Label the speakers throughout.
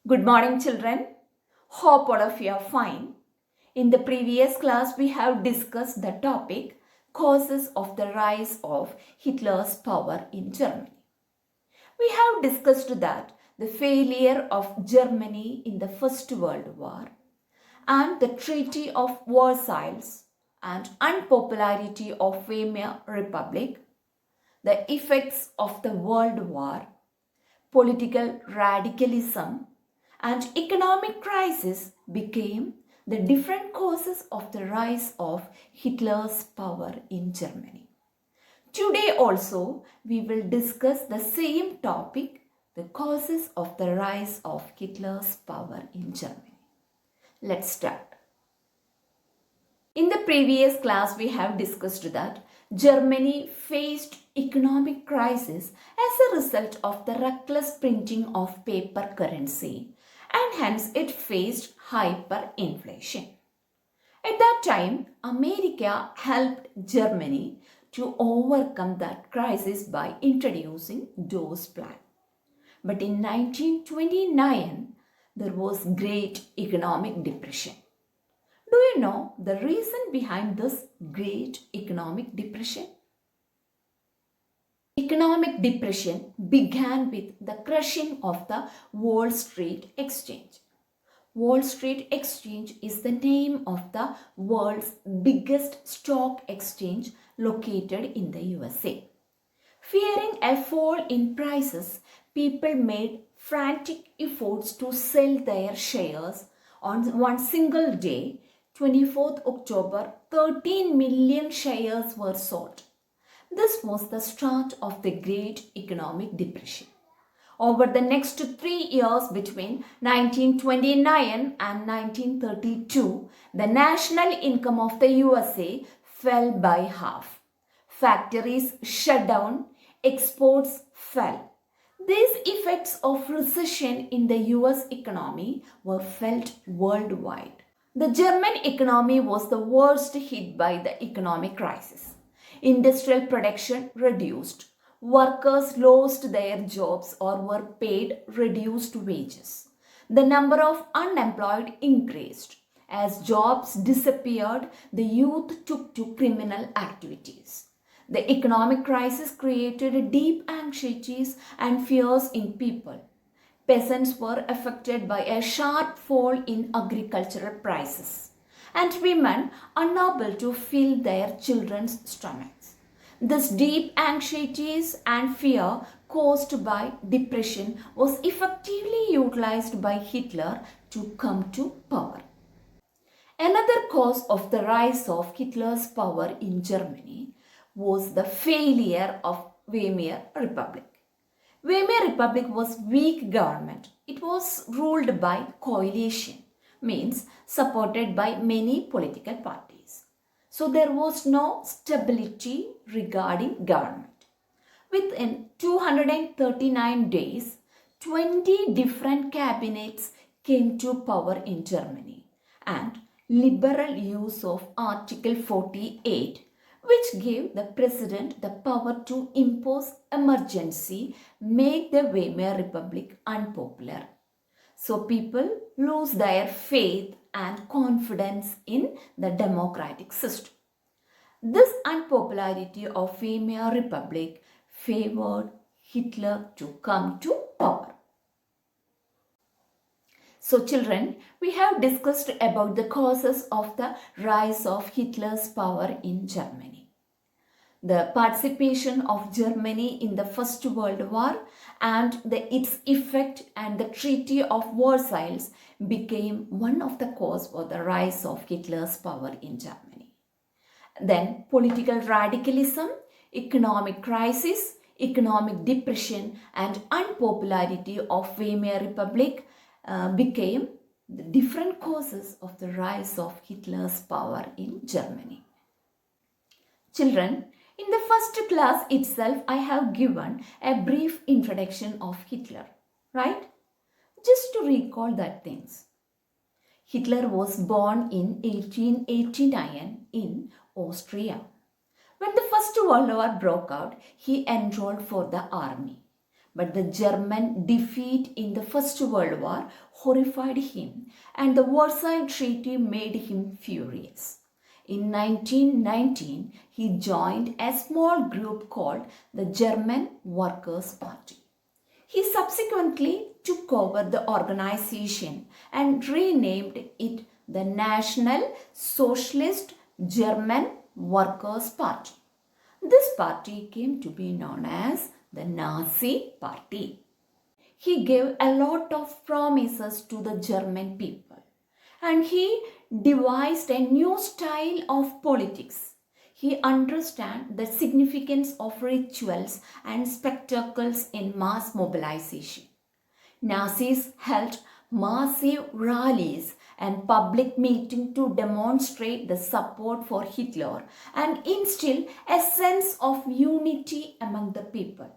Speaker 1: Good morning, children. Hope all of you are fine. In the previous class, we have discussed the topic causes of the rise of Hitler's power in Germany. We have discussed that the failure of Germany in the First World War and the Treaty of Versailles and unpopularity of Weimar Republic, the effects of the World War, political radicalism, and economic crisis became the different causes of the rise of Hitler's power in Germany. Today also we will discuss the same topic, the causes of the rise of Hitler's power in Germany. Let's start. In the previous class we have discussed that Germany faced economic crisis as a result of the reckless printing of paper currency and hence it faced hyperinflation. At that time, America helped Germany to overcome that crisis by introducing Dawes Plan. But in 1929, there was great economic depression. Do you know the reason behind this great economic depression? Economic depression began with the crushing of the Wall Street Exchange. Wall Street Exchange is the name of the world's biggest stock exchange located in the USA. Fearing a fall in prices, people made frantic efforts to sell their shares. On one single day, 24th October, 13 million shares were sold. This was the start of the Great Economic Depression. Over the next 3 years between 1929 and 1932, the national income of the USA fell by half. Factories shut down, exports fell. These effects of recession in the US economy were felt worldwide. The German economy was the worst hit by the economic crisis. Industrial production reduced. Workers lost their jobs or were paid reduced wages. The number of unemployed increased. As jobs disappeared, the youth took to criminal activities. The economic crisis created deep anxieties and fears in people. Peasants were affected by a sharp fall in agricultural prices, and women unable to fill their children's stomachs. This deep anxieties and fear caused by depression was effectively utilized by Hitler to come to power. Another cause of the rise of Hitler's power in Germany was the failure of Weimar Republic. Weimar Republic was weak government. It was ruled by coalition, means supported by many political parties. So there was no stability regarding government. Within 239 days, 20 different cabinets came to power in Germany and liberal use of Article 48, which gave the president the power to impose emergency, made the Weimar Republic unpopular. So people lose their faith and confidence in the democratic system. This unpopularity of Weimar Republic favored Hitler to come to power. So children, we have discussed about the causes of the rise of Hitler's power in Germany. The participation of Germany in the First World War and its effect and the Treaty of Versailles became one of the causes for the rise of Hitler's power in Germany. Then political radicalism, economic crisis, economic depression and unpopularity of Weimar Republic became the different causes of the rise of Hitler's power in Germany. Children, in the first class itself, I have given a brief introduction of Hitler, right? Just to recall that things. Hitler was born in 1889 in Austria. When the First World War broke out, he enrolled for the army. But the German defeat in the First World War horrified him, and the Versailles Treaty made him furious. In 1919, he joined a small group called the German Workers' Party. He subsequently took over the organization and renamed it the National Socialist German Workers' Party. This party came to be known as the Nazi Party. He gave a lot of promises to the German people, and he devised a new style of politics. He understood the significance of rituals and spectacles in mass mobilization. Nazis held massive rallies and public meetings to demonstrate the support for Hitler and instill a sense of unity among the people.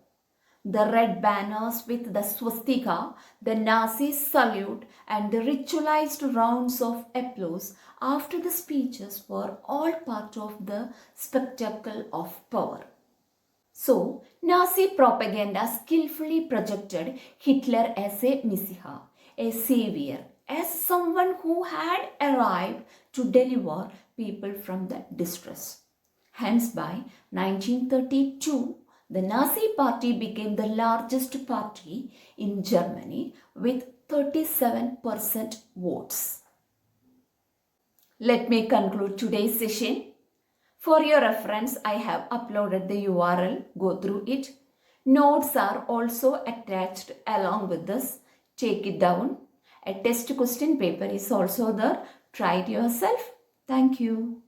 Speaker 1: The red banners with the swastika, the Nazi salute, and the ritualized rounds of applause after the speeches were all part of the spectacle of power. So, Nazi propaganda skillfully projected Hitler as a messiah, a savior, as someone who had arrived to deliver people from the distress. Hence, by 1932, the Nazi Party became the largest party in Germany with 37% votes. Let me conclude today's session. For your reference, I have uploaded the URL. Go through it. Notes are also attached along with this. Take it down. A test question paper is also there. Try it yourself. Thank you.